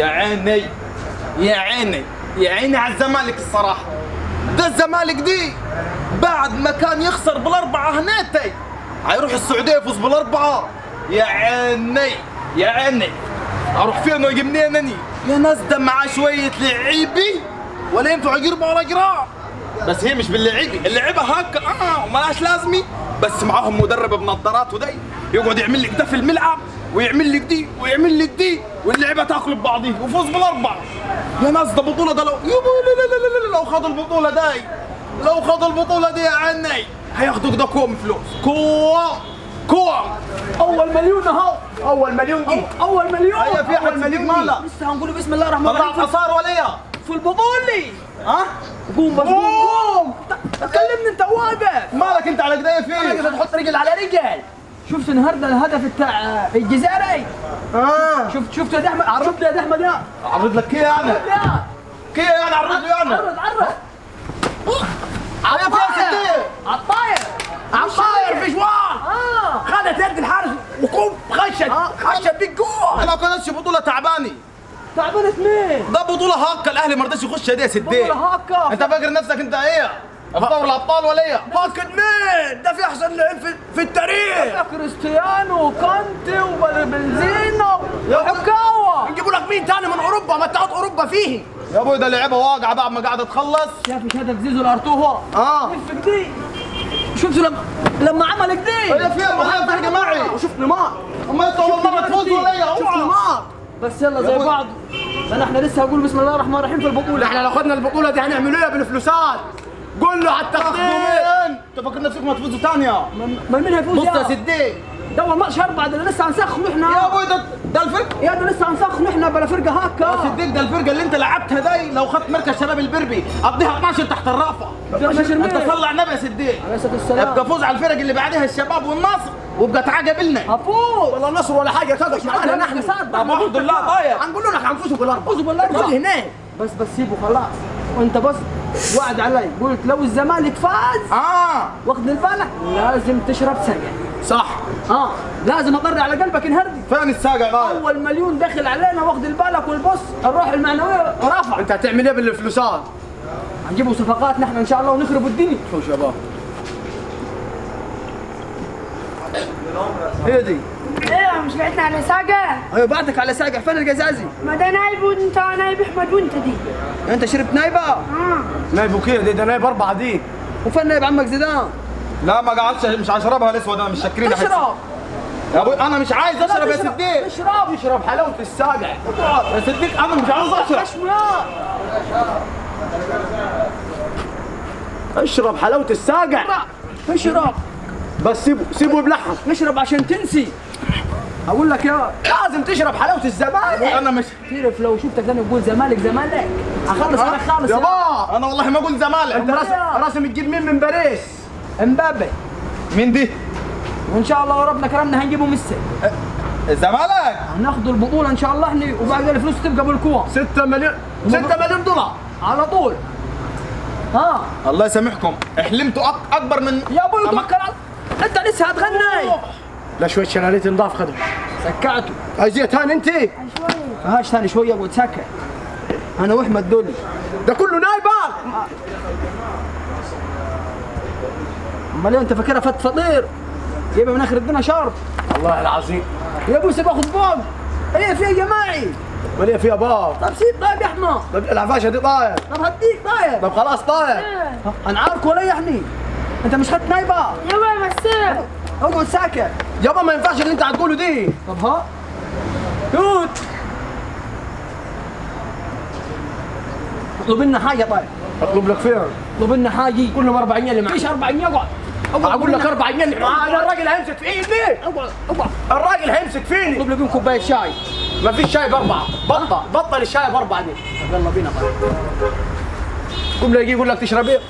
يا عيني يا عيني يا عيني على الزمالك الصراحة. ده الزمالك دي بعد ما كان يخسر بالأربعة هنيتي هيروح السعودية يفوز بالأربعة. يا عيني يا عيني أروح فين وأجي منين أني؟ يا ناس ده معاه شوية لعيبي ولا ينفع يقربوا ولا قراء. بس هي مش باللعيبي، اللعيبة هكا ومالهاش لازمة، بس معاهم مدرب بنظارات ودي يقعد يعمل لك ده في الملعب ويعمل لك دي ويعمل لك دي واللعيبه تاكل ببعضها وفوز بالاربعه. يا ناس ده بطوله ده لو لو خدوا البطوله دي، لو خدوا البطوله دي يا عيني هياخدوا ده كوم فلوس. كوم اول مليون اهو، اول مليون دي اول مليون. هي في اول مليون مالها لسه هنقول بسم الله الرحمن الرحيم. طلعت اثار ولا في البطوله. ها قوم بس قوم. كلمني انت واقف. مالك انت على كده فيه؟ تحط رجل على رجل. شفت النهارده الهدف بتاع الجزائري؟ شفت يا احمد؟ عرض لي يا احمد. يا عرض لك كيف يعني؟ كيف يعني عرض لي يعني؟ عرض على فيها ستين عالطاير في جوال. خدت يد الحارس وكوب خشت بيك جول. لو كانتش بطوله تعبانه مين؟ ده بطوله هاكا الاهلي ما رضاش يخش دي ستين. بطولة هاكا. انت فاكر نفسك انت ايه؟ في دوري الابطال ولا ايه؟ فاكر مين؟ ده في احسن لعيب في التاريخ. كريستيانو وكانتي وبنزينا وحكاوة. نجيبوا لك مين تاني من اوروبا؟ ما تقعد اوروبا فيه يا ابوي ده لعبه واقعه بعد ما قاعده تخلص. شايف هدف زيزو لارتوهو؟ كيف كدي؟ شفت لما عمل كدي؟ هي فيها محافظ جماعي. وشوف نيمار. اما انت والله ما تفوز ولا ايه؟ شوف نيمار. بس يلا زي بعض. احنا لسه هنقول بسم الله الرحمن الرحيم في البطولة. احنا لو خدنا البطولة دي هنعمل ايه بالفلوسات؟ قول له على التقدير. انت فاكر نفسك ما تفوزوا ثانيه؟ ما مين هيفوز؟ بص يا سدي ده اول ماتش 4 ده لسه هنسخن احنا. يا ابوي ده الفرقه. يا ده لسه هنسخن احنا بلا فرقه هاكا. يا صديق ده الفرقه اللي انت لعبتها دي لو خدت مركز شباب البربي قضيها 12 تحت الرافه. انت صلي على النبي يا صديق. عليه الصلاه والسلام. ابقى فوز على الفرق اللي بعدها الشباب والنصر وابقى تعاقب لنا. هفوز ولا نصر ولا حاجه تقعد معانا نحن. طب الحمد لله طاير. هنقول لك هنفوزوا بالاربعه. فوزوا بالاربعه. خلي هناك. بس سيبه خلاص. وانت بس وعد علي قلت لو الزمالك فاز واخد بالك لازم تشرب سجاير. صح. لازم اطري على قلبك انهردي. فين الساقع طاير؟ اول مليون داخل علينا واخد بالك والبص الروح المعنويه رفع. انت هتعمل ايه بالفلوسات؟ هنجيبوا صفقات نحن ان شاء الله ونخربوا الدنيا. شو شباب هي دي. ايه مش بعتنا على ساقع؟ ايوه بعتك على ساقع. فين القزازي؟ ما ده نايب وانت نايب احمد وانت دي. انت شربت نايبه؟ نايب وكيل ده نايب اربعه دي. وفين نايب عمك زيدان؟ لا ما قعدتش مش هشربها الاسود انا مش شاكرين. اشرب يا ابوي انا مش عايز اشرب يا صديق. اشرب حلاوه الساقع. يا صديق انا مش عاوز اشرب. اشرب حلاوه الساقع. اشرب بس سيبه يبلعها. اشرب عشان تنسي. اقول لك يا لازم تشرب حلاوه الزمالك. انا مش تعرف لو شفتك انا بقول زمالك اخلص انا خالص. يا با انا والله ما اقول زمالك. انت راسم تجيب مين من باريس؟ امبابي. مين دي؟ وان شاء الله وربنا كرمنا هنجيبه ميسي. الزمالك هناخد البطوله ان شاء الله احنا وباقي الفلوس تبقى بالكوم. 6 مليون دولار على طول. الله يسامحكم حلمتوا اكبر من يا ابوي توكل انت لسه هتغني. لا شويه شلاليت نضاف خدهم. سكعته. عايزيه تاني انت؟ هاش ثاني شويه اقعد سكر. انا واحمد دولي. ده كله نايبك. امال انت فاكرها فطير؟ يبقى من اخر الدنيا شرب. والله العظيم يا ابوي سيب اخذ فوق. ايه في يا جماعي؟ وليه فيها باب؟ طب سيب طيب يا احمد. طب العفاشه دي طاير. طب هديك طيب. طب خلاص طاير. هنعارك ولا يحني؟ انت مش خدت نايبه؟ يا وين مسير؟ اقعد ساكت. يابا ما ينفعش اللي انت هتقوله دي. طب يوت اطلب لنا حاجه طيب. اطلب لك فين؟ اطلب لنا حاجه. كلهم 4 جنيه اللي معك. فيش 4 جنيه اقعد. اقول لك 4 جنيه اللي معك. الراجل هيمسك في ايدي. اقعد. الراجل هيمسك فيني. اطلب لكم كوبايه شاي. ما فيش شاي ب4. بطل الشاي ب4 دي. يلا بينا طيب. قوم لاقيه يقول لك تشرب ايه؟